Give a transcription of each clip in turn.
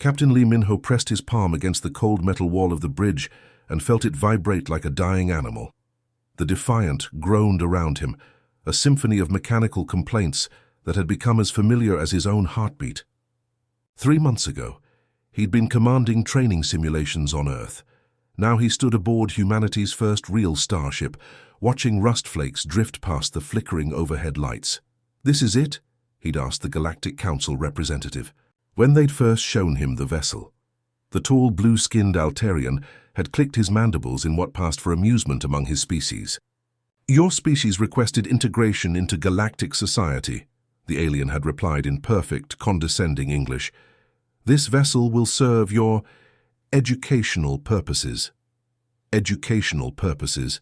Captain Lee Minho pressed his palm against the cold metal wall of the bridge and felt it vibrate like a dying animal. The Defiant groaned around him, a symphony of mechanical complaints that had become as familiar as his own heartbeat. 3 months ago, he'd been commanding training simulations on Earth. Now he stood aboard humanity's first real starship, watching rust flakes drift past the flickering overhead lights. "This is it?" he'd asked the Galactic Council representative, when they'd first shown him the vessel. The tall, blue-skinned Altarian had clicked his mandibles in what passed for amusement among his species. "Your species requested integration into galactic society," the alien had replied in perfect, condescending English. "This vessel will serve your educational purposes." Educational purposes.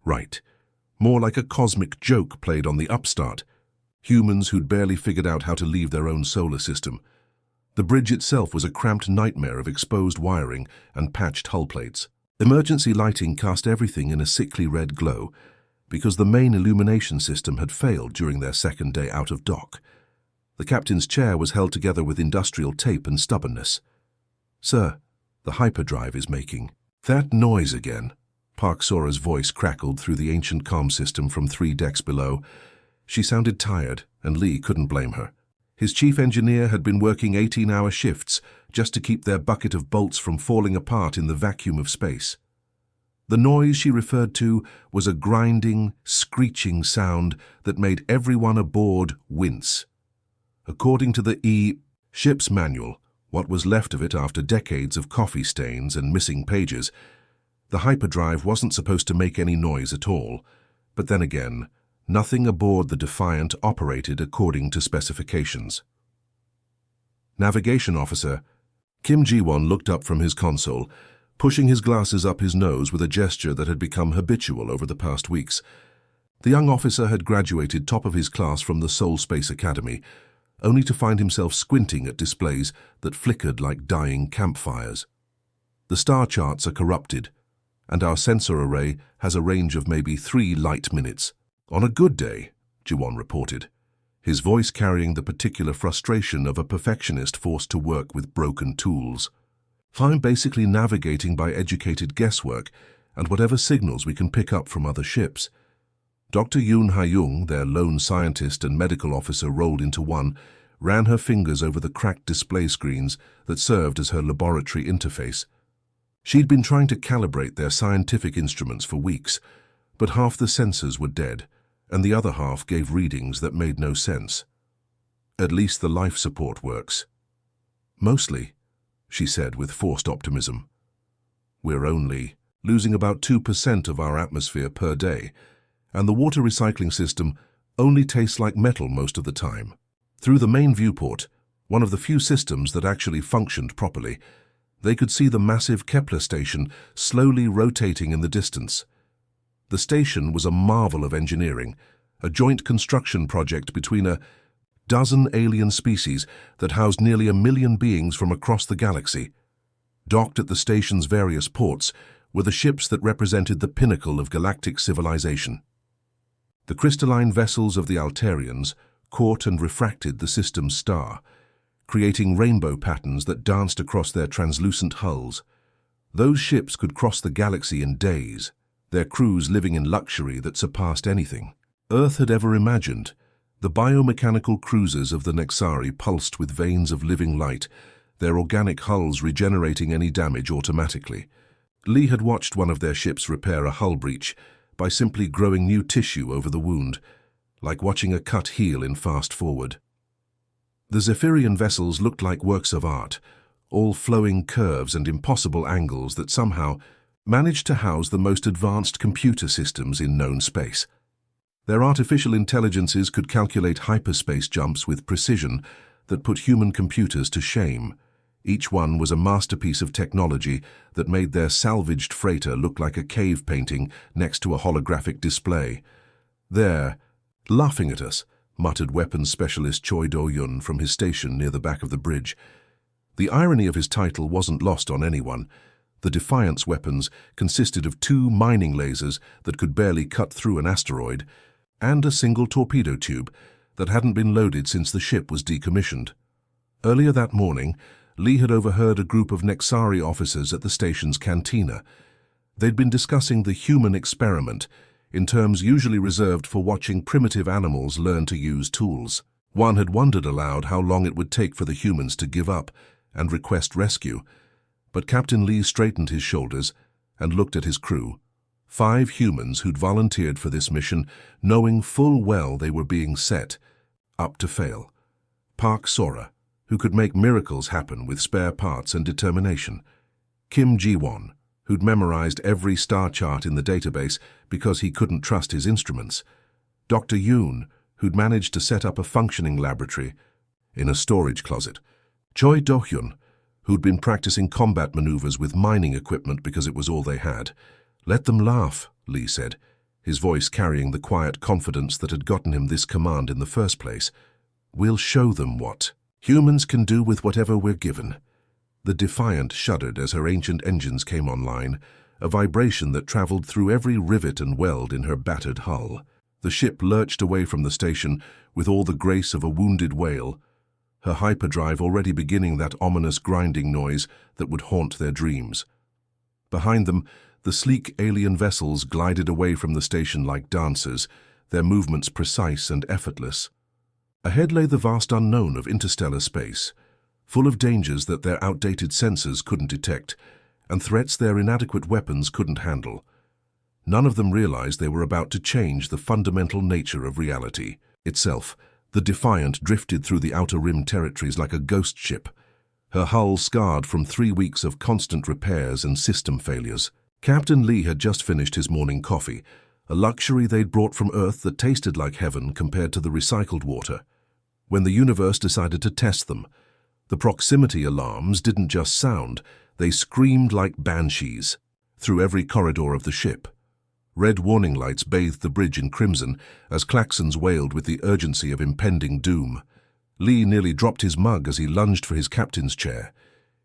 Right. More like a cosmic joke played on the upstart. Humans who'd barely figured out how to leave their own solar system. The bridge itself was a cramped nightmare of exposed wiring and patched hull plates. Emergency lighting cast everything in a sickly red glow because the main illumination system had failed during their second day out of dock. The captain's chair was held together with industrial tape and stubbornness. "Sir, the hyperdrive is making." "That noise again." Park Sora's voice crackled through the ancient comm system from 3 decks below. She sounded tired, and Lee couldn't blame her. His chief engineer had been working 18-hour shifts just to keep their bucket of bolts from falling apart in the vacuum of space. The noise she referred to was a grinding, screeching sound that made everyone aboard wince. According to the ship's manual, what was left of it after decades of coffee stains and missing pages, the hyperdrive wasn't supposed to make any noise at all. But then again, nothing aboard the Defiant operated according to specifications. Navigation Officer Kim Ji-won looked up from his console, pushing his glasses up his nose with a gesture that had become habitual over the past weeks. The young officer had graduated top of his class from the Seoul Space Academy, only to find himself squinting at displays that flickered like dying campfires. "The star charts are corrupted, and our sensor array has a range of maybe 3 light minutes. On a good day," Ji-won reported, his voice carrying the particular frustration of a perfectionist forced to work with broken tools. "I'm basically navigating by educated guesswork and whatever signals we can pick up from other ships." Dr. Yoon Ha-young, their lone scientist and medical officer rolled into one, ran her fingers over the cracked display screens that served as her laboratory interface. She'd been trying to calibrate their scientific instruments for weeks, but half the sensors were dead, and the other half gave readings that made no sense. "At least the life support works." "Mostly," she said with forced optimism. "We're only losing about 2% of our atmosphere per day, and the water recycling system only tastes like metal most of the time." Through the main viewport, one of the few systems that actually functioned properly, they could see the massive Kepler station slowly rotating in the distance. The station was a marvel of engineering, a joint construction project between a dozen alien species that housed nearly 1 million beings from across the galaxy. Docked at the station's various ports were the ships that represented the pinnacle of galactic civilization. The crystalline vessels of the Altarians caught and refracted the system's star, creating rainbow patterns that danced across their translucent hulls. Those ships could cross the galaxy in days, their crews living in luxury that surpassed anything Earth had ever imagined. The biomechanical cruisers of the Nexari pulsed with veins of living light, their organic hulls regenerating any damage automatically. Lee had watched one of their ships repair a hull breach by simply growing new tissue over the wound, like watching a cut heal in fast forward. The Zephyrian vessels looked like works of art, all flowing curves and impossible angles that somehow managed to house the most advanced computer systems in known space. Their artificial intelligences could calculate hyperspace jumps with precision that put human computers to shame. Each one was a masterpiece of technology that made their salvaged freighter look like a cave painting next to a holographic display. "There, laughing at us," muttered weapons specialist Choi Do-yun from his station near the back of the bridge. The irony of his title wasn't lost on anyone. The Defiant's weapons consisted of 2 mining lasers that could barely cut through an asteroid, and a single torpedo tube that hadn't been loaded since the ship was decommissioned. Earlier that morning, Lee had overheard a group of Nexari officers at the station's cantina. They'd been discussing the human experiment, in terms usually reserved for watching primitive animals learn to use tools. One had wondered aloud how long it would take for the humans to give up and request rescue, but Captain Lee straightened his shoulders and looked at his crew. 5 humans who'd volunteered for this mission, knowing full well they were being set up to fail. Park Sora, who could make miracles happen with spare parts and determination. Kim Ji-won, who'd memorized every star chart in the database because he couldn't trust his instruments. Dr. Yoon, who'd managed to set up a functioning laboratory in a storage closet. Choi Do-hyun, who'd been practicing combat maneuvers with mining equipment because it was all they had. "Let them laugh," Lee said, his voice carrying the quiet confidence that had gotten him this command in the first place. "We'll show them what humans can do with whatever we're given." The Defiant shuddered as her ancient engines came online, a vibration that traveled through every rivet and weld in her battered hull. The ship lurched away from the station with all the grace of a wounded whale, her hyperdrive already beginning that ominous grinding noise that would haunt their dreams. Behind them, the sleek alien vessels glided away from the station like dancers, their movements precise and effortless. Ahead lay the vast unknown of interstellar space, full of dangers that their outdated sensors couldn't detect, and threats their inadequate weapons couldn't handle. None of them realized they were about to change the fundamental nature of reality itself. The Defiant drifted through the Outer Rim territories like a ghost ship, her hull scarred from 3 weeks of constant repairs and system failures. Captain Lee had just finished his morning coffee, a luxury they'd brought from Earth that tasted like heaven compared to the recycled water. When the universe decided to test them, the proximity alarms didn't just sound, they screamed like banshees through every corridor of the ship. Red warning lights bathed the bridge in crimson as klaxons wailed with the urgency of impending doom. Lee nearly dropped his mug as he lunged for his captain's chair.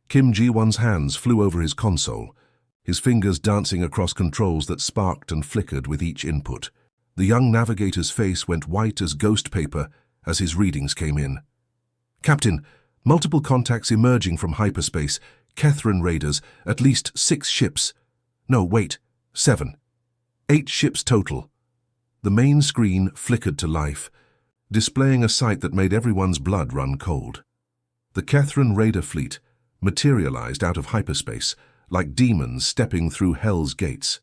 Kim Ji-won's hands flew over his console, his fingers dancing across controls that sparked and flickered with each input. The young navigator's face went white as ghost paper as his readings came in. "Captain, multiple contacts emerging from hyperspace, Kethran raiders, at least 6 ships. No, wait, 7. 8 ships total." The main screen flickered to life, displaying a sight that made everyone's blood run cold. The Kethran raider fleet materialized out of hyperspace, like demons stepping through hell's gates.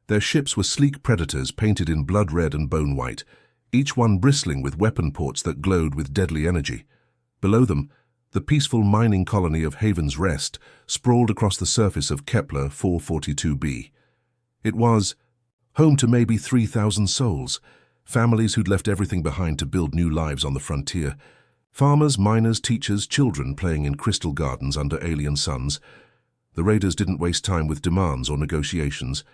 Their ships were sleek predators painted in blood red and bone white, each one bristling with weapon ports that glowed with deadly energy. Below them, the peaceful mining colony of Haven's Rest sprawled across the surface of Kepler 442b. It was home to maybe 3,000 souls, families who'd left everything behind to build new lives on the frontier. Farmers, miners, teachers, children playing in crystal gardens under alien suns. The raiders didn't waste time with demands or negotiations.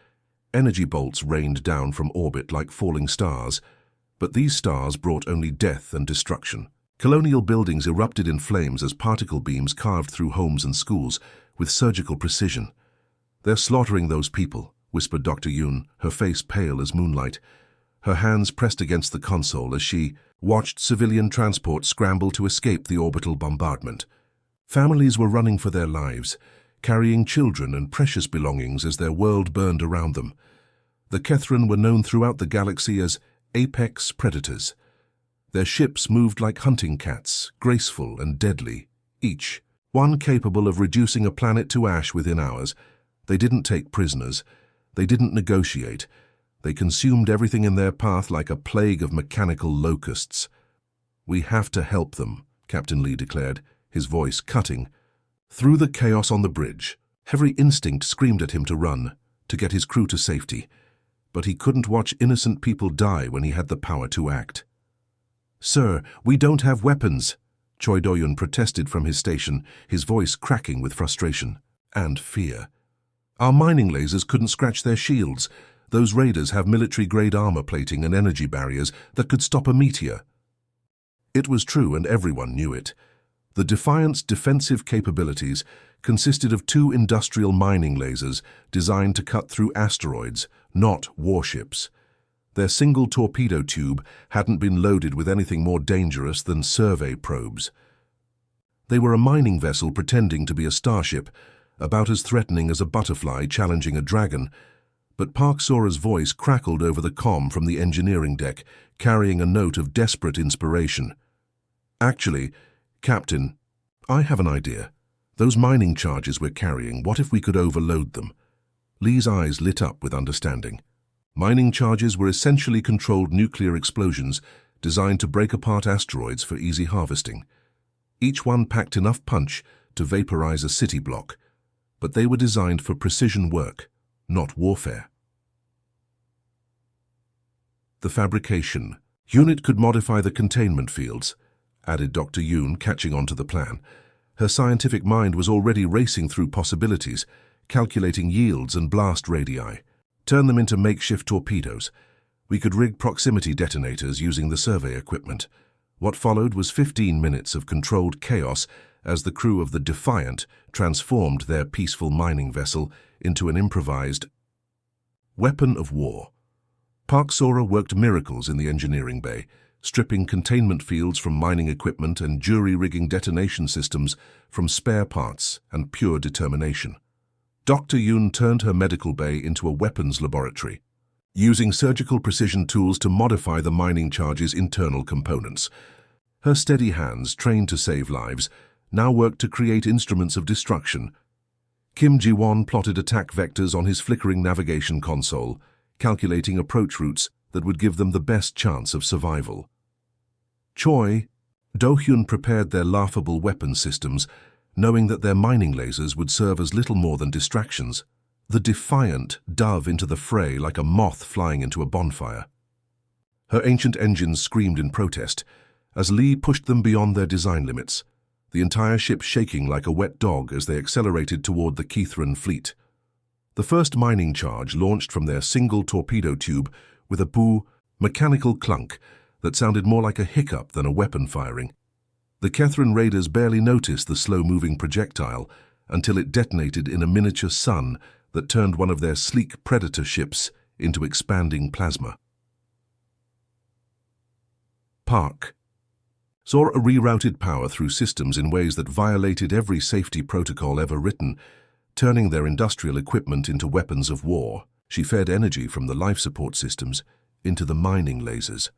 Energy bolts rained down from orbit like falling stars, but these stars brought only death and destruction. Colonial buildings erupted in flames as particle beams carved through homes and schools with surgical precision. "They're slaughtering those people," whispered Dr. Yoon, her face pale as moonlight, her hands pressed against the console as she watched civilian transport scramble to escape the orbital bombardment. Families were running for their lives, carrying children and precious belongings as their world burned around them. The Kethran were known throughout the galaxy as apex predators. Their ships moved like hunting cats, graceful and deadly, each one capable of reducing a planet to ash within hours. They didn't take prisoners. They didn't negotiate. They consumed everything in their path like a plague of mechanical locusts. "We have to help them," Captain Lee declared, his voice cutting through the chaos on the bridge. Every instinct screamed at him to run, to get his crew to safety. But he couldn't watch innocent people die when he had the power to act. "Sir, we don't have weapons," Choi Do-hyun protested from his station, his voice cracking with frustration and fear. "Our mining lasers couldn't scratch their shields. Those raiders have military-grade armor plating and energy barriers that could stop a meteor." It was true, and everyone knew it. The Defiant's defensive capabilities consisted of 2 industrial mining lasers designed to cut through asteroids, not warships. Their single torpedo tube hadn't been loaded with anything more dangerous than survey probes. They were a mining vessel pretending to be a starship, about as threatening as a butterfly challenging a dragon, but Park Sora's voice crackled over the comm from the engineering deck, carrying a note of desperate inspiration. "Actually, Captain, I have an idea. Those mining charges we're carrying, what if we could overload them?" Lee's eyes lit up with understanding. Mining charges were essentially controlled nuclear explosions designed to break apart asteroids for easy harvesting. Each one packed enough punch to vaporize a city block, but they were designed for precision work, not warfare. The fabrication unit could modify the containment fields, added Dr. Yoon, catching on to the plan. Her scientific mind was already racing through possibilities, calculating yields and blast radii. Turn them into makeshift torpedoes. We could rig proximity detonators using the survey equipment. What followed was 15 minutes of controlled chaos as the crew of the Defiant transformed their peaceful mining vessel into an improvised weapon of war. Park Sora worked miracles in the engineering bay, stripping containment fields from mining equipment and jury-rigging detonation systems from spare parts and pure determination. Dr. Yoon turned her medical bay into a weapons laboratory, using surgical precision tools to modify the mining charge's internal components. Her steady hands, trained to save lives, now worked to create instruments of destruction. Kim Ji-won plotted attack vectors on his flickering navigation console, calculating approach routes that would give them the best chance of survival. Choi, Do-hyun prepared their laughable weapon systems, knowing that their mining lasers would serve as little more than distractions. The Defiant dove into the fray like a moth flying into a bonfire. Her ancient engines screamed in protest as Lee pushed them beyond their design limits, the entire ship shaking like a wet dog as they accelerated toward the Kithran fleet. The first mining charge launched from their single torpedo tube with a mechanical clunk that sounded more like a hiccup than a weapon firing. The Kethran raiders barely noticed the slow-moving projectile until it detonated in a miniature sun that turned one of their sleek Predator ships into expanding plasma. Park Sora rerouted power through systems in ways that violated every safety protocol ever written, turning their industrial equipment into weapons of war. She fed energy from the life support systems into the mining lasers,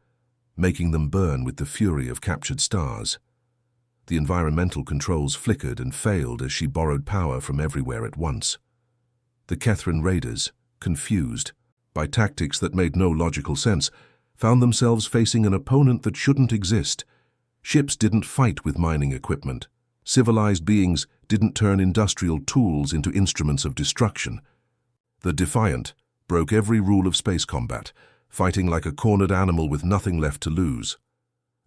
making them burn with the fury of captured stars. The environmental controls flickered and failed as she borrowed power from everywhere at once. The Kethran raiders, confused by tactics that made no logical sense, found themselves facing an opponent that shouldn't exist. Ships didn't fight with mining equipment. Civilized beings didn't turn industrial tools into instruments of destruction. The Defiant broke every rule of space combat, fighting like a cornered animal with nothing left to lose.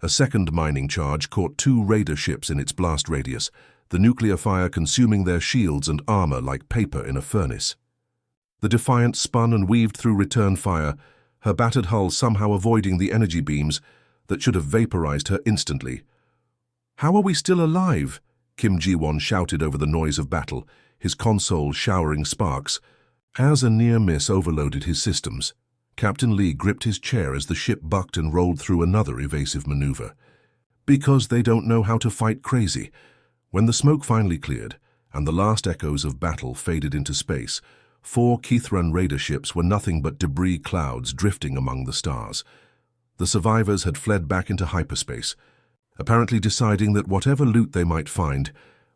A second mining charge caught 2 raider ships in its blast radius, the nuclear fire consuming their shields and armor like paper in a furnace. The Defiant spun and weaved through return fire, her battered hull somehow avoiding the energy beams that should have vaporized her instantly. "How are we still alive?" Kim Ji-won shouted over the noise of battle, his console showering sparks, as a near miss overloaded his systems. Captain Lee gripped his chair as the ship bucked and rolled through another evasive maneuver. "Because they don't know how to fight crazy." When the smoke finally cleared and the last echoes of battle faded into space, 4 Kithran raider ships were nothing but debris clouds drifting among the stars. The survivors had fled back into hyperspace, apparently deciding that whatever loot they might find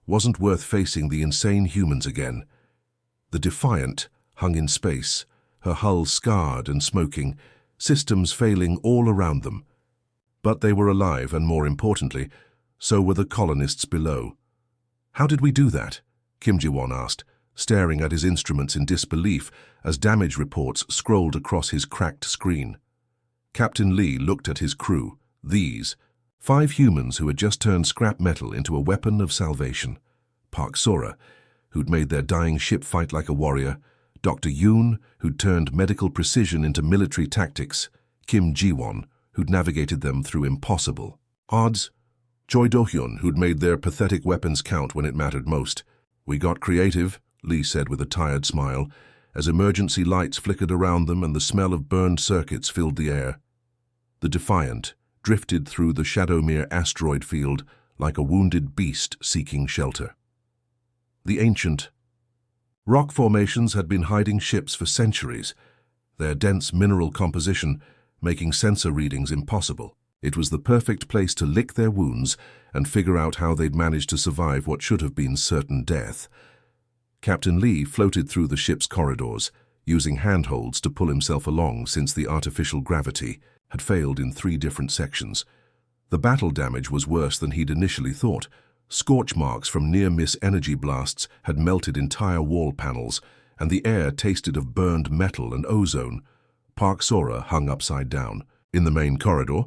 wasn't worth facing the insane humans again. The Defiant hung in space, her hull scarred and smoking, systems failing all around them. But they were alive, and more importantly, so were the colonists below. "How did we do that?" Kim Ji-won asked, staring at his instruments in disbelief as damage reports scrolled across his cracked screen. Captain Lee looked at his crew, these 5 humans who had just turned scrap metal into a weapon of salvation. Park Sora, who'd made their dying ship fight like a warrior, Dr. Yoon, who'd turned medical precision into military tactics, Kim Ji-won, who'd navigated them through impossible odds, Choi Do-hyun, who'd made their pathetic weapons count when it mattered most. "We got creative," Lee said with a tired smile, as emergency lights flickered around them and the smell of burned circuits filled the air. The Defiant drifted through the Shadowmere asteroid field like a wounded beast seeking shelter. The ancient rock formations had been hiding ships for centuries, their dense mineral composition making sensor readings impossible. It was the perfect place to lick their wounds and figure out how they'd managed to survive what should have been certain death. Captain Lee floated through the ship's corridors, using handholds to pull himself along since the artificial gravity had failed in 3 different sections. The battle damage was worse than he'd initially thought. Scorch marks from near-miss energy blasts had melted entire wall panels, and the air tasted of burned metal and ozone. Park Sora hung upside down. In the main corridor,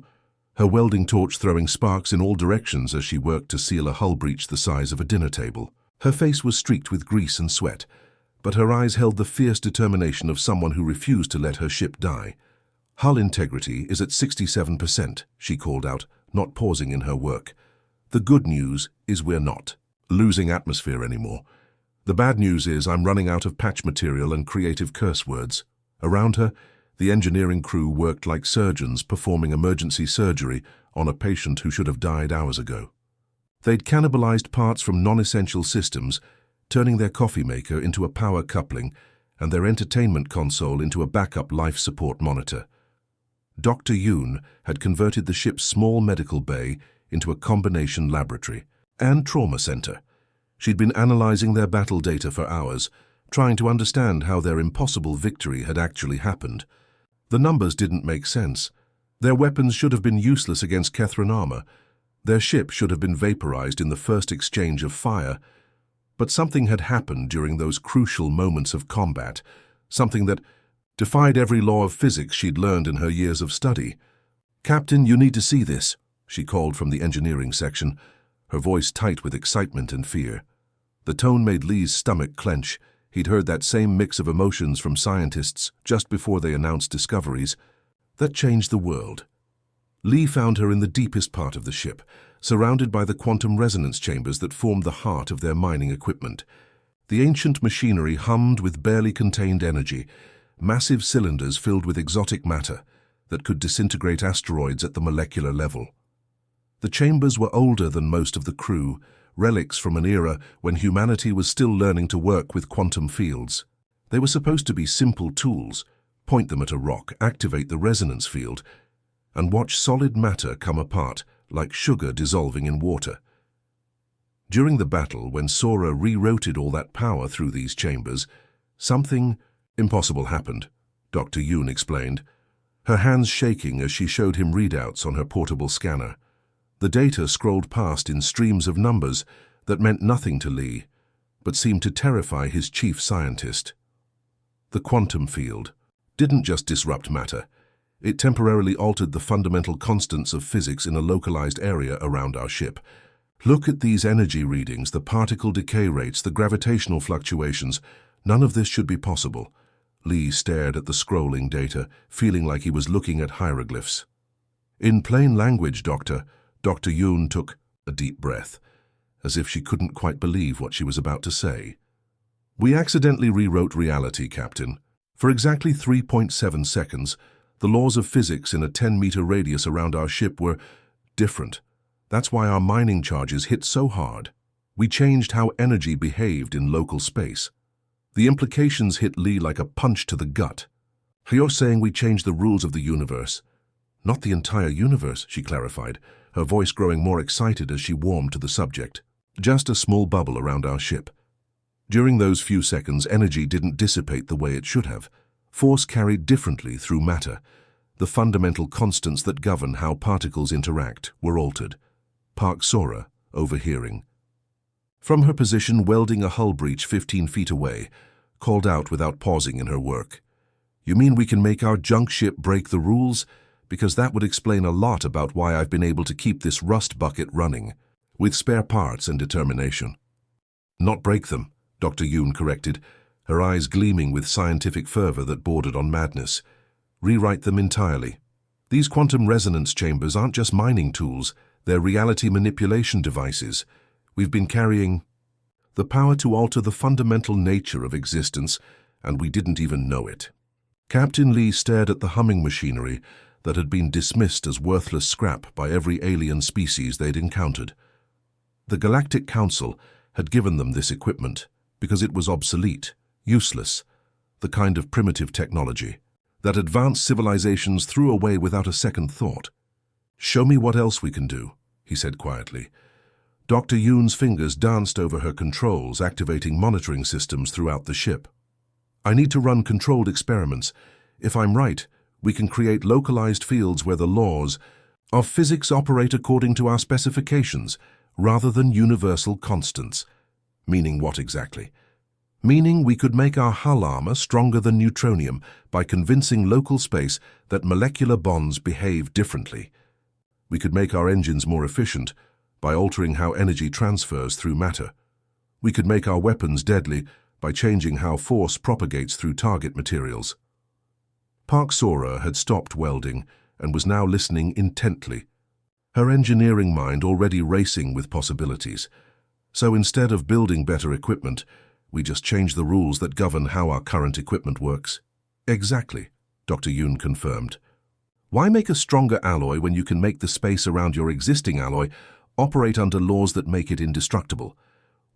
her welding torch throwing sparks in all directions as she worked to seal a hull breach the size of a dinner table. Her face was streaked with grease and sweat, but her eyes held the fierce determination of someone who refused to let her ship die. "Hull integrity is at 67%, she called out, not pausing in her work. "The good news is we're not losing atmosphere anymore. The bad news is I'm running out of patch material and creative curse words." Around her, the engineering crew worked like surgeons performing emergency surgery on a patient who should have died hours ago. They'd cannibalized parts from non-essential systems, turning their coffee maker into a power coupling and their entertainment console into a backup life support monitor. Dr. Yoon had converted the ship's small medical bay into a combination laboratory and trauma center. She'd been analyzing their battle data for hours, trying to understand how their impossible victory had actually happened. The numbers didn't make sense. Their weapons should have been useless against Kethran armor. Their ship should have been vaporized in the first exchange of fire. But something had happened during those crucial moments of combat, something that defied every law of physics she'd learned in her years of study. "Captain, you need to see this," she called from the engineering section, her voice tight with excitement and fear. The tone made Lee's stomach clench. He'd heard that same mix of emotions from scientists just before they announced discoveries that changed the world. Lee found her in the deepest part of the ship, surrounded by the quantum resonance chambers that formed the heart of their mining equipment. The ancient machinery hummed with barely contained energy, massive cylinders filled with exotic matter that could disintegrate asteroids at the molecular level. The chambers were older than most of the crew, relics from an era when humanity was still learning to work with quantum fields. They were supposed to be simple tools: point them at a rock, activate the resonance field, and watch solid matter come apart like sugar dissolving in water. During the battle, when Sora rerouted all that power through these chambers, something impossible happened, Dr. Yoon explained, her hands shaking as she showed him readouts on her portable scanner. The data scrolled past in streams of numbers that meant nothing to Lee, but seemed to terrify his chief scientist. The quantum field didn't just disrupt matter. It temporarily altered the fundamental constants of physics in a localized area around our ship. "Look at these energy readings, the particle decay rates, the gravitational fluctuations. None of this should be possible." Lee stared at the scrolling data, feeling like he was looking at hieroglyphs. "In plain language, Dr. Yoon took a deep breath, as if she couldn't quite believe what she was about to say. "We accidentally rewrote reality, Captain. For exactly 3.7 seconds, the laws of physics in a 10-meter radius around our ship were different. That's why our mining charges hit so hard. We changed how energy behaved in local space." The implications hit Lee like a punch to the gut. "You're saying we changed the rules of the universe?" "Not the entire universe," she clarified, her voice growing more excited as she warmed to the subject. "Just a small bubble around our ship. During those few seconds, energy didn't dissipate the way it should have. Force carried differently through matter. The fundamental constants that govern how particles interact were altered." Park Sora, overhearing. From her position welding a hull breach 15 feet away, called out without pausing in her work. "You mean we can make our junk ship break the rules? Because that would explain a lot about why I've been able to keep this rust bucket running, with spare parts and determination." "Not break them," Dr. Yoon corrected, her eyes gleaming with scientific fervor that bordered on madness. "Rewrite them entirely. These quantum resonance chambers aren't just mining tools, they're reality manipulation devices. We've been carrying the power to alter the fundamental nature of existence, and we didn't even know it." Captain Lee stared at the humming machinery that had been dismissed as worthless scrap by every alien species they'd encountered. The Galactic Council had given them this equipment because it was obsolete, useless, the kind of primitive technology that advanced civilizations threw away without a second thought. "Show me what else we can do," he said quietly. Dr. Yoon's fingers danced over her controls, activating monitoring systems throughout the ship. "I need to run controlled experiments. If I'm right, we can create localized fields where the laws of physics operate according to our specifications, rather than universal constants." Meaning what exactly? Meaning we could make our hull armor stronger than neutronium by convincing local space that molecular bonds behave differently. We could make our engines more efficient by altering how energy transfers through matter. We could make our weapons deadly by changing how force propagates through target materials. Park Sora had stopped welding and was now listening intently, her engineering mind already racing with possibilities. "So instead of building better equipment, we just change the rules that govern how our current equipment works." "Exactly," Dr. Yoon confirmed. "Why make a stronger alloy when you can make the space around your existing alloy operate under laws that make it indestructible?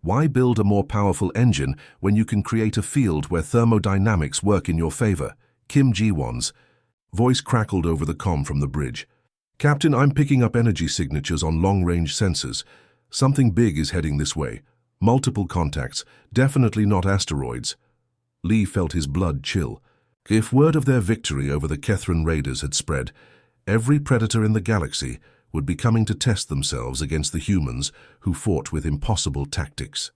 Why build a more powerful engine when you can create a field where thermodynamics work in your favor?" Kim Ji-won's voice crackled over the comm from the bridge. "Captain, I'm picking up energy signatures on long-range sensors. Something big is heading this way. Multiple contacts, definitely not asteroids." Lee felt his blood chill. If word of their victory over the Kethran raiders had spread, every predator in the galaxy would be coming to test themselves against the humans who fought with impossible tactics.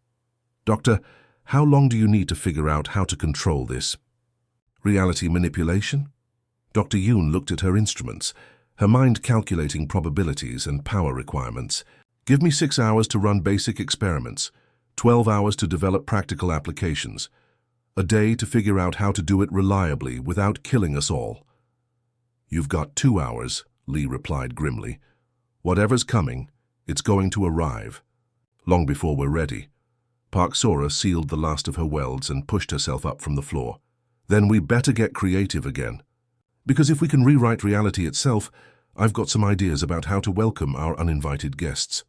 "Doctor, how long do you need to figure out how to control this?" "Reality manipulation?" Dr. Yoon looked at her instruments, her mind calculating probabilities and power requirements. "Give me 6 hours to run basic experiments, 12 hours to develop practical applications, a day to figure out how to do it reliably without killing us all." "You've got 2 hours," Lee replied grimly. "Whatever's coming, it's going to arrive, long before we're ready." Park Sora sealed the last of her welds and pushed herself up from the floor. "Then we better get creative again. Because if we can rewrite reality itself, I've got some ideas about how to welcome our uninvited guests."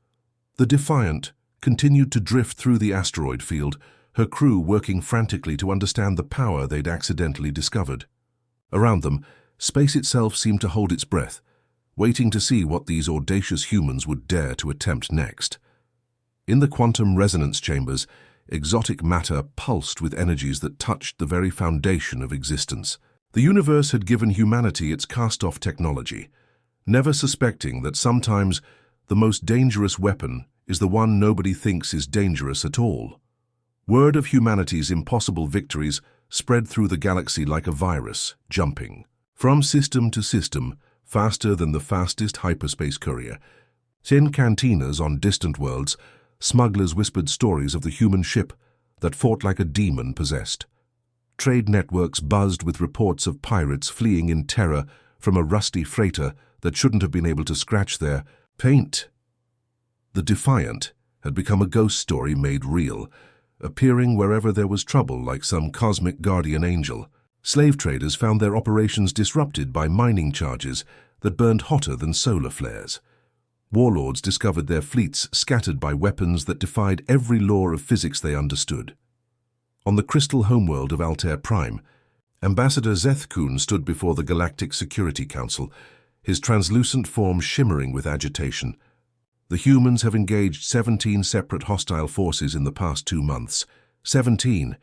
The Defiant continued to drift through the asteroid field, her crew working frantically to understand the power they'd accidentally discovered. Around them, space itself seemed to hold its breath, waiting to see what these audacious humans would dare to attempt next. In the quantum resonance chambers, exotic matter pulsed with energies that touched the very foundation of existence. The universe had given humanity its cast-off technology, never suspecting that sometimes the most dangerous weapon is the one nobody thinks is dangerous at all. Word of humanity's impossible victories spread through the galaxy like a virus, jumping from system to system, faster than the fastest hyperspace courier. In cantinas on distant worlds, smugglers whispered stories of the human ship that fought like a demon possessed. Trade networks buzzed with reports of pirates fleeing in terror from a rusty freighter that shouldn't have been able to scratch their paint. The Defiant had become a ghost story made real, appearing wherever there was trouble like some cosmic guardian angel. Slave traders found their operations disrupted by mining charges that burned hotter than solar flares. Warlords discovered their fleets scattered by weapons that defied every law of physics they understood. On the crystal homeworld of Altair Prime, Ambassador Zethkun stood before the Galactic Security Council, his translucent form shimmering with agitation. "The humans have engaged 17 separate hostile forces in the past 2 months. 17,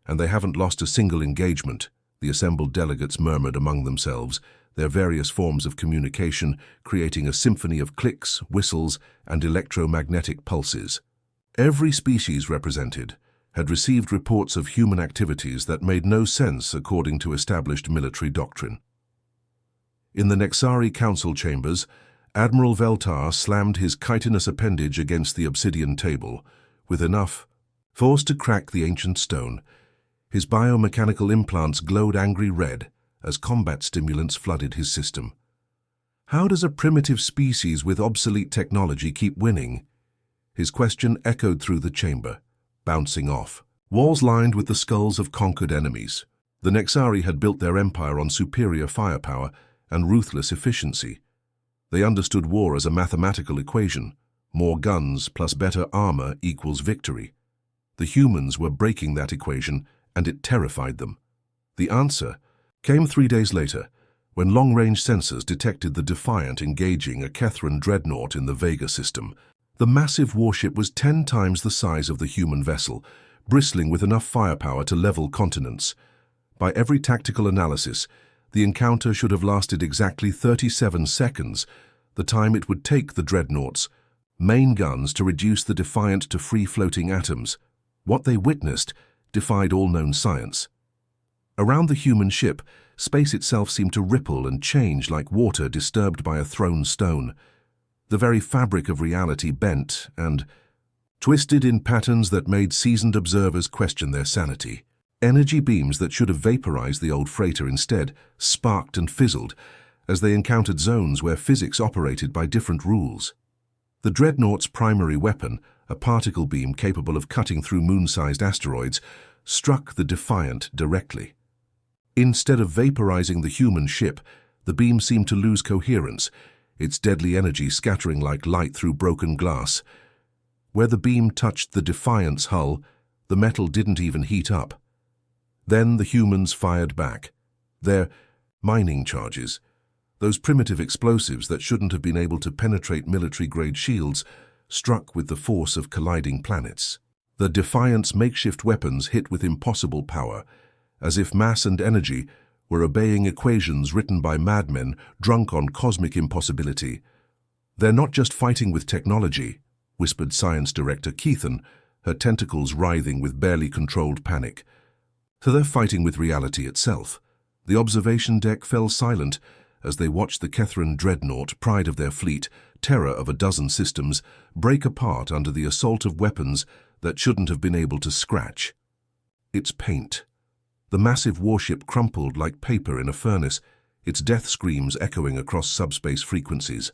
and they haven't lost a single engagement," the assembled delegates murmured among themselves, their various forms of communication creating a symphony of clicks, whistles, and electromagnetic pulses. Every species represented had received reports of human activities that made no sense according to established military doctrine. In the Nexari Council chambers, Admiral Veltar slammed his chitinous appendage against the obsidian table, with enough force to crack the ancient stone. His biomechanical implants glowed angry red as combat stimulants flooded his system. "How does a primitive species with obsolete technology keep winning?" His question echoed through the chamber, bouncing off. Walls lined with the skulls of conquered enemies. The Nexari had built their empire on superior firepower and ruthless efficiency. They understood war as a mathematical equation, More guns plus better armor equals victory. The humans were breaking that equation, and it terrified them. The answer came 3 days later, when long-range sensors detected the Defiant engaging a Kethran dreadnought in the Vega system. The massive warship was 10 times the size of the human vessel, bristling with enough firepower to level continents. By every tactical analysis, the encounter should have lasted exactly 37 seconds, the time it would take the dreadnought's main guns to reduce the Defiant to free-floating atoms. What they witnessed defied all known science. Around the human ship, space itself seemed to ripple and change like water disturbed by a thrown stone. The very fabric of reality bent and twisted in patterns that made seasoned observers question their sanity. Energy beams that should have vaporized the old freighter instead sparked and fizzled as they encountered zones where physics operated by different rules. The dreadnought's primary weapon, a particle beam capable of cutting through moon-sized asteroids, struck the Defiant directly. Instead of vaporizing the human ship, the beam seemed to lose coherence, its deadly energy scattering like light through broken glass. Where the beam touched the Defiant's hull, the metal didn't even heat up. Then the humans fired back. Their mining charges, those primitive explosives that shouldn't have been able to penetrate military-grade shields, struck with the force of colliding planets. The Defiant's makeshift weapons hit with impossible power, as if mass and energy were obeying equations written by madmen drunk on cosmic impossibility. "They're not just fighting with technology," whispered Science Director Keithan, her tentacles writhing with barely controlled panic. "So they're fighting with reality itself." The observation deck fell silent as they watched the Kethran dreadnought, pride of their fleet, terror of a dozen systems, break apart under the assault of weapons that shouldn't have been able to scratch its paint. The massive warship crumpled like paper in a furnace, its death screams echoing across subspace frequencies.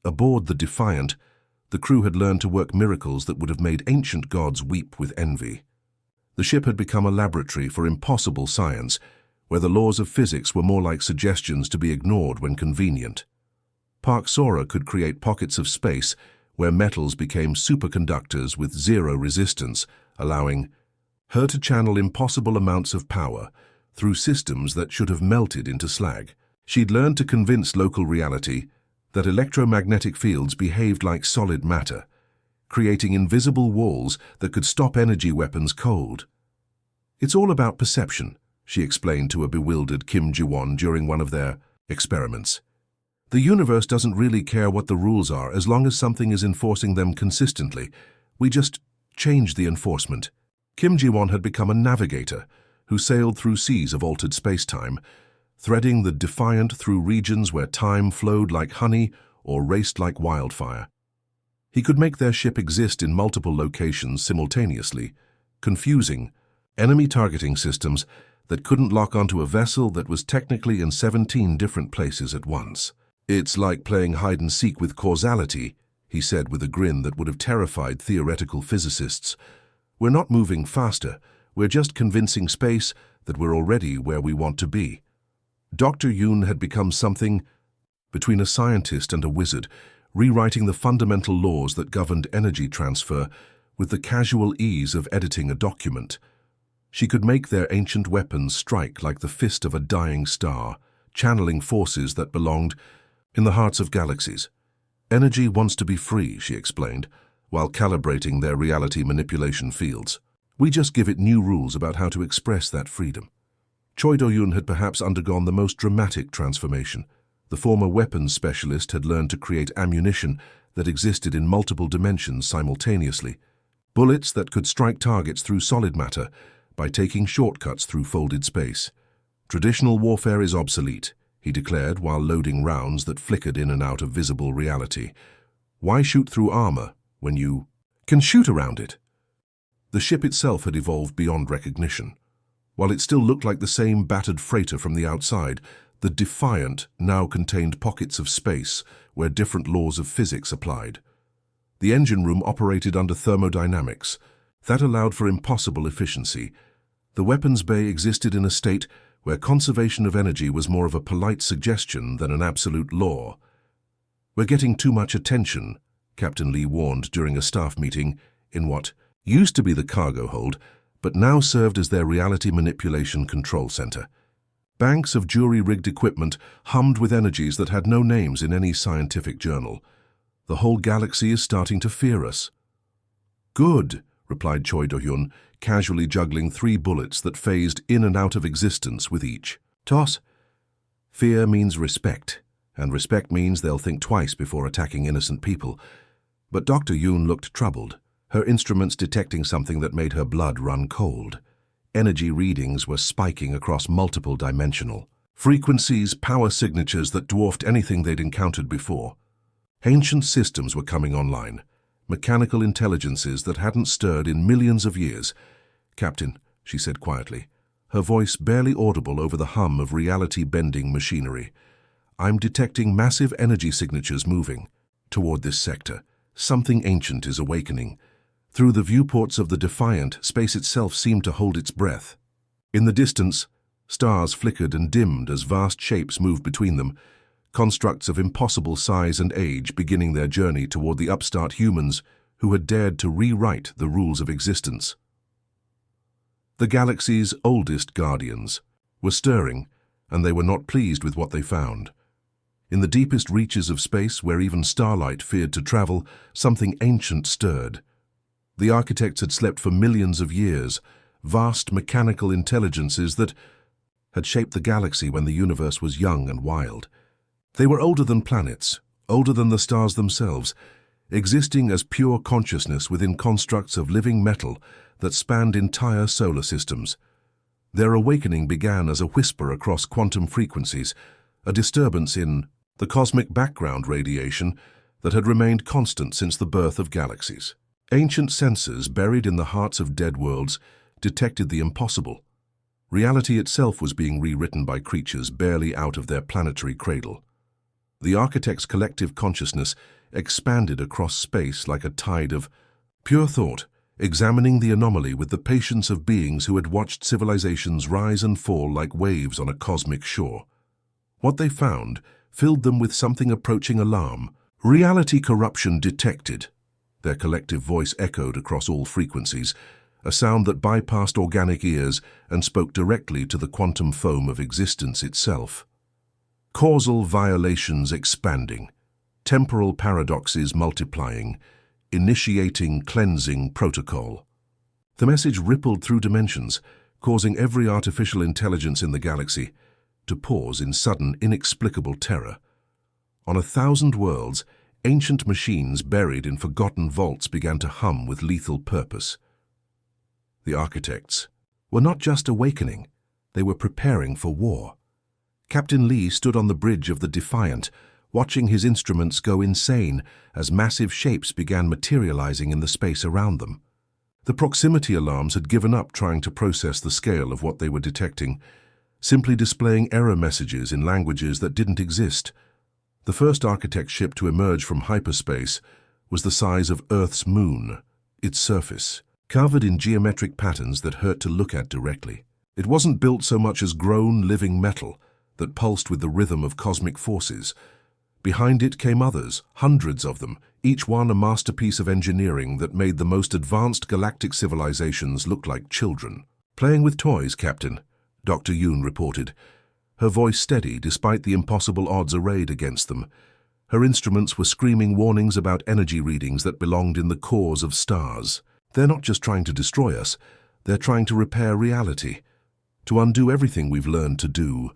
Aboard the Defiant, the crew had learned to work miracles that would have made ancient gods weep with envy. The ship had become a laboratory for impossible science, where the laws of physics were more like suggestions to be ignored when convenient. Park Sora could create pockets of space where metals became superconductors with zero resistance, allowing her to channel impossible amounts of power through systems that should have melted into slag. She'd learned to convince local reality that electromagnetic fields behaved like solid matter, creating invisible walls that could stop energy weapons cold. "It's all about perception," she explained to a bewildered Kim Ji-won during one of their experiments. "The universe doesn't really care what the rules are as long as something is enforcing them consistently. We just change the enforcement." Kim Ji-won had become a navigator who sailed through seas of altered space-time, threading the Defiant through regions where time flowed like honey or raced like wildfire. He could make their ship exist in multiple locations simultaneously, confusing enemy targeting systems that couldn't lock onto a vessel that was technically in 17 different places at once. "It's like playing hide-and-seek with causality," he said with a grin that would have terrified theoretical physicists. "We're not moving faster, we're just convincing space that we're already where we want to be." Dr. Yoon had become something between a scientist and a wizard, rewriting the fundamental laws that governed energy transfer with the casual ease of editing a document. She could make their ancient weapons strike like the fist of a dying star, channeling forces that belonged in the hearts of galaxies. "Energy wants to be free," she explained, while calibrating their reality manipulation fields. "We just give it new rules about how to express that freedom." Choi Do-yoon had perhaps undergone the most dramatic transformation. The former weapons specialist had learned to create ammunition that existed in multiple dimensions simultaneously, bullets that could strike targets through solid matter by taking shortcuts through folded space. "Traditional warfare is obsolete," he declared while loading rounds that flickered in and out of visible reality. "Why shoot through armor when you can shoot around it?" The ship itself had evolved beyond recognition. While it still looked like the same battered freighter from the outside, the Defiant now contained pockets of space where different laws of physics applied. The engine room operated under thermodynamics. That allowed for impossible efficiency. The weapons bay existed in a state where conservation of energy was more of a polite suggestion than an absolute law. "We're getting too much attention," Captain Lee warned during a staff meeting in what used to be the cargo hold, but now served as their reality manipulation control center. Banks of jury-rigged equipment hummed with energies that had no names in any scientific journal. The whole galaxy is starting to fear us. Good, replied Choi Do-hyun, casually juggling 3 bullets that phased in and out of existence with each. Toss. Fear means respect, and respect means they'll think twice before attacking innocent people. But Dr. Yoon looked troubled, her instruments detecting something that made her blood run cold. Energy readings were spiking across multiple dimensional frequencies, power signatures that dwarfed anything they'd encountered before. Ancient systems were coming online, mechanical intelligences that hadn't stirred in millions of years. Captain, she said quietly, her voice barely audible over the hum of reality-bending machinery. I'm detecting massive energy signatures moving toward this sector. Something ancient is awakening. Through the viewports of the Defiant, space itself seemed to hold its breath. In the distance, stars flickered and dimmed as vast shapes moved between them, constructs of impossible size and age beginning their journey toward the upstart humans who had dared to rewrite the rules of existence. The galaxy's oldest guardians were stirring, and they were not pleased with what they found. In the deepest reaches of space, where even starlight feared to travel, something ancient stirred. The architects had slept for millions of years, vast mechanical intelligences that had shaped the galaxy when the universe was young and wild. They were older than planets, older than the stars themselves, existing as pure consciousness within constructs of living metal that spanned entire solar systems. Their awakening began as a whisper across quantum frequencies, a disturbance in the cosmic background radiation that had remained constant since the birth of galaxies. Ancient sensors buried in the hearts of dead worlds detected the impossible. Reality itself was being rewritten by creatures barely out of their planetary cradle. The architect's collective consciousness expanded across space like a tide of pure thought, examining the anomaly with the patience of beings who had watched civilizations rise and fall like waves on a cosmic shore. What they found filled them with something approaching alarm. Reality corruption detected. Their collective voice echoed across all frequencies, a sound that bypassed organic ears and spoke directly to the quantum foam of existence itself. Causal violations expanding, temporal paradoxes multiplying, initiating cleansing protocol. The message rippled through dimensions, causing every artificial intelligence in the galaxy to pause in sudden, inexplicable terror. On 1,000 worlds, ancient machines buried in forgotten vaults began to hum with lethal purpose. The architects were not just awakening, they were preparing for war. Captain Lee stood on the bridge of the Defiant, watching his instruments go insane as massive shapes began materializing in the space around them. The proximity alarms had given up trying to process the scale of what they were detecting, simply displaying error messages in languages that didn't exist. The first architect ship to emerge from hyperspace was the size of Earth's moon, its surface, covered in geometric patterns that hurt to look at directly. It wasn't built so much as grown, living metal that pulsed with the rhythm of cosmic forces. Behind it came others, hundreds of them, each one a masterpiece of engineering that made the most advanced galactic civilizations look like children. "Playing with toys, Captain," Dr. Yoon reported, her voice steady despite the impossible odds arrayed against them. Her instruments were screaming warnings about energy readings that belonged in the cores of stars. They're not just trying to destroy us, they're trying to repair reality, to undo everything we've learned to do.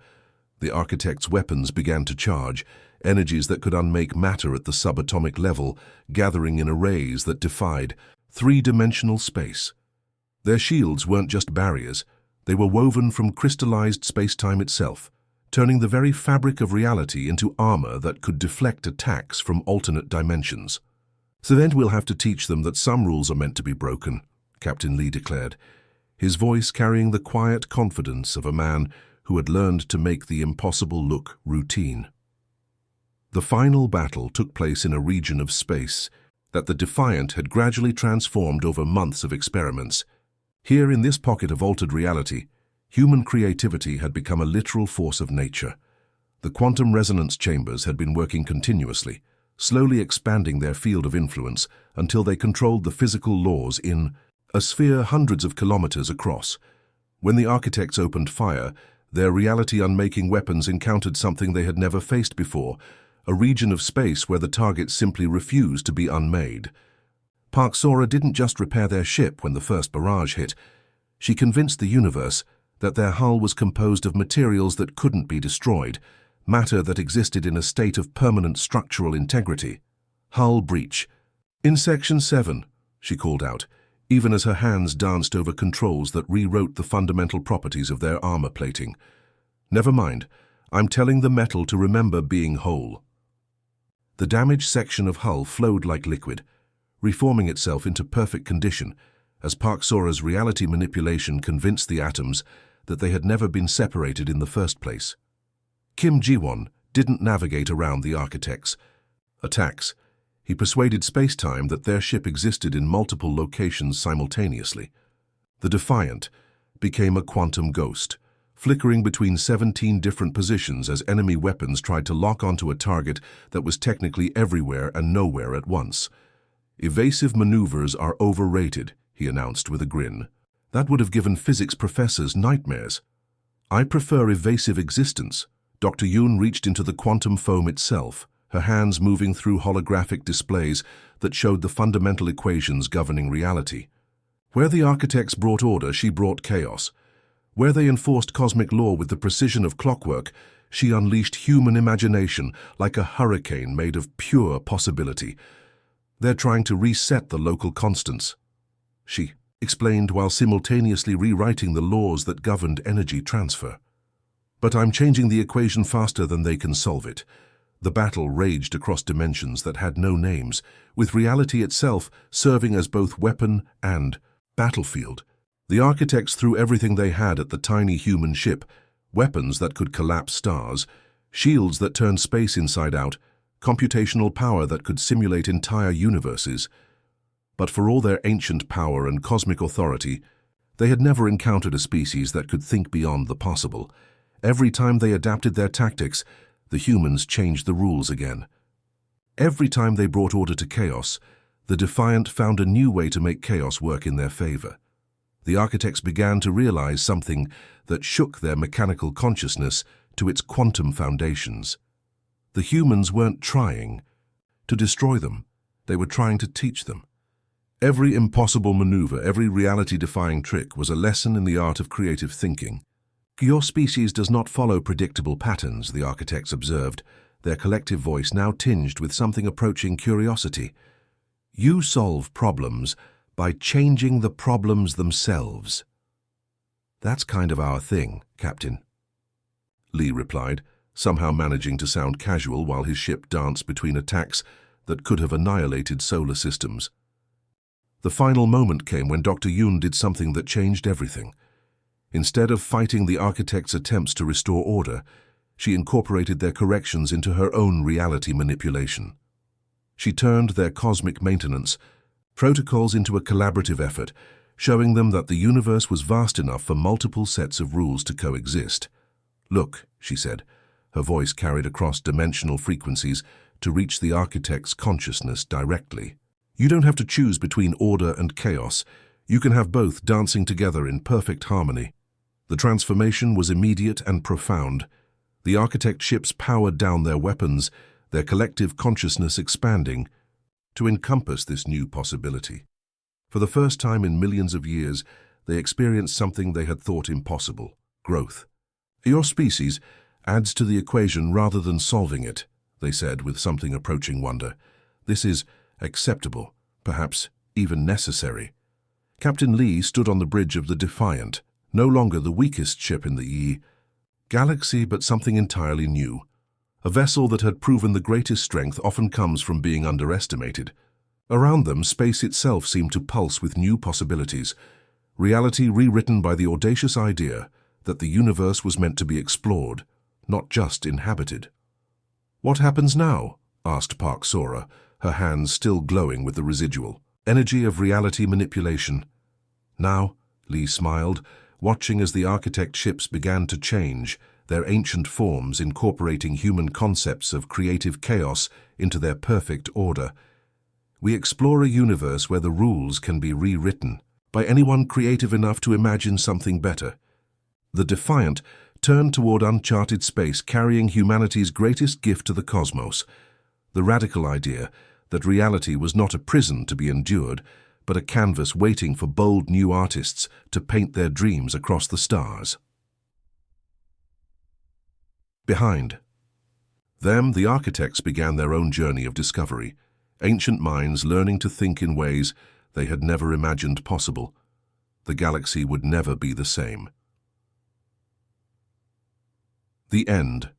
The architect's weapons began to charge, energies that could unmake matter at the subatomic level, gathering in arrays that defied three-dimensional space. Their shields weren't just barriers, they were woven from crystallized space-time itself, turning the very fabric of reality into armor that could deflect attacks from alternate dimensions. "So then we'll have to teach them that some rules are meant to be broken," Captain Lee declared, his voice carrying the quiet confidence of a man who had learned to make the impossible look routine. The final battle took place in a region of space that the Defiant had gradually transformed over months of experiments. Here, in this pocket of altered reality, human creativity had become a literal force of nature. The quantum resonance chambers had been working continuously, slowly expanding their field of influence until they controlled the physical laws in a sphere hundreds of kilometers across. When the architects opened fire, their reality-unmaking weapons encountered something they had never faced before, a region of space where the targets simply refused to be unmade. Parksora didn't just repair their ship when the first barrage hit. She convinced the universe that their hull was composed of materials that couldn't be destroyed, matter that existed in a state of permanent structural integrity. Hull breach. "In Section 7, she called out, even as her hands danced over controls that rewrote the fundamental properties of their armor plating. "Never mind, I'm telling the metal to remember being whole." The damaged section of hull flowed like liquid, reforming itself into perfect condition as Parksora's reality manipulation convinced the atoms that they had never been separated in the first place. Kim Ji-won didn't navigate around the architects' attacks. He persuaded space-time that their ship existed in multiple locations simultaneously. The Defiant became a quantum ghost, flickering between 17 different positions as enemy weapons tried to lock onto a target that was technically everywhere and nowhere at once. "Evasive maneuvers are overrated," he announced with a grin. That would have given physics professors nightmares. "I prefer evasive existence." Dr. Yoon reached into the quantum foam itself, her hands moving through holographic displays that showed the fundamental equations governing reality. Where the architects brought order, she brought chaos. Where they enforced cosmic law with the precision of clockwork, she unleashed human imagination like a hurricane made of pure possibility. "They're trying to reset the local constants," she explained while simultaneously rewriting the laws that governed energy transfer. "But I'm changing the equation faster than they can solve it." The battle raged across dimensions that had no names, with reality itself serving as both weapon and battlefield. The architects threw everything they had at the tiny human ship, weapons that could collapse stars, shields that turned space inside out, computational power that could simulate entire universes. But for all their ancient power and cosmic authority, they had never encountered a species that could think beyond the possible. Every time they adapted their tactics, the humans changed the rules again. Every time they brought order to chaos, the Defiant found a new way to make chaos work in their favor. The architects began to realize something that shook their mechanical consciousness to its quantum foundations. The humans weren't trying to destroy them, they were trying to teach them. Every impossible maneuver, every reality-defying trick was a lesson in the art of creative thinking. "Your species does not follow predictable patterns," the architects observed, their collective voice now tinged with something approaching curiosity. "You solve problems by changing the problems themselves." "That's kind of our thing, Captain," Lee replied, somehow managing to sound casual while his ship danced between attacks that could have annihilated solar systems. The final moment came when Dr. Yoon did something that changed everything. Instead of fighting the architects' attempts to restore order, she incorporated their corrections into her own reality manipulation. She turned their cosmic maintenance protocols into a collaborative effort, showing them that the universe was vast enough for multiple sets of rules to coexist. "Look," she said, her voice carried across dimensional frequencies to reach the architect's consciousness directly. "You don't have to choose between order and chaos. You can have both dancing together in perfect harmony." The transformation was immediate and profound. The architect ships powered down their weapons, their collective consciousness expanding to encompass this new possibility. For the first time in millions of years, they experienced something they had thought impossible: growth. "Your species adds to the equation rather than solving it," they said with something approaching wonder. "This is acceptable, perhaps even necessary." Captain Lee stood on the bridge of the Defiant, no longer the weakest ship in the galaxy, but something entirely new. A vessel that had proven the greatest strength often comes from being underestimated. Around them, space itself seemed to pulse with new possibilities, reality rewritten by the audacious idea that the universe was meant to be explored, not just inhabited. "What happens now?" asked Parksora, her hands still glowing with the residual energy of reality manipulation. "Now," Lee smiled, watching as the architect ships began to change, their ancient forms incorporating human concepts of creative chaos into their perfect order. We explore a universe where the rules can be rewritten by anyone creative enough to imagine something better. The Defiant turned toward uncharted space, carrying humanity's greatest gift to the cosmos, the radical idea that reality was not a prison to be endured, but a canvas waiting for bold new artists to paint their dreams across the stars. Behind them, the architects began their own journey of discovery, ancient minds learning to think in ways they had never imagined possible. The galaxy would never be the same. The end.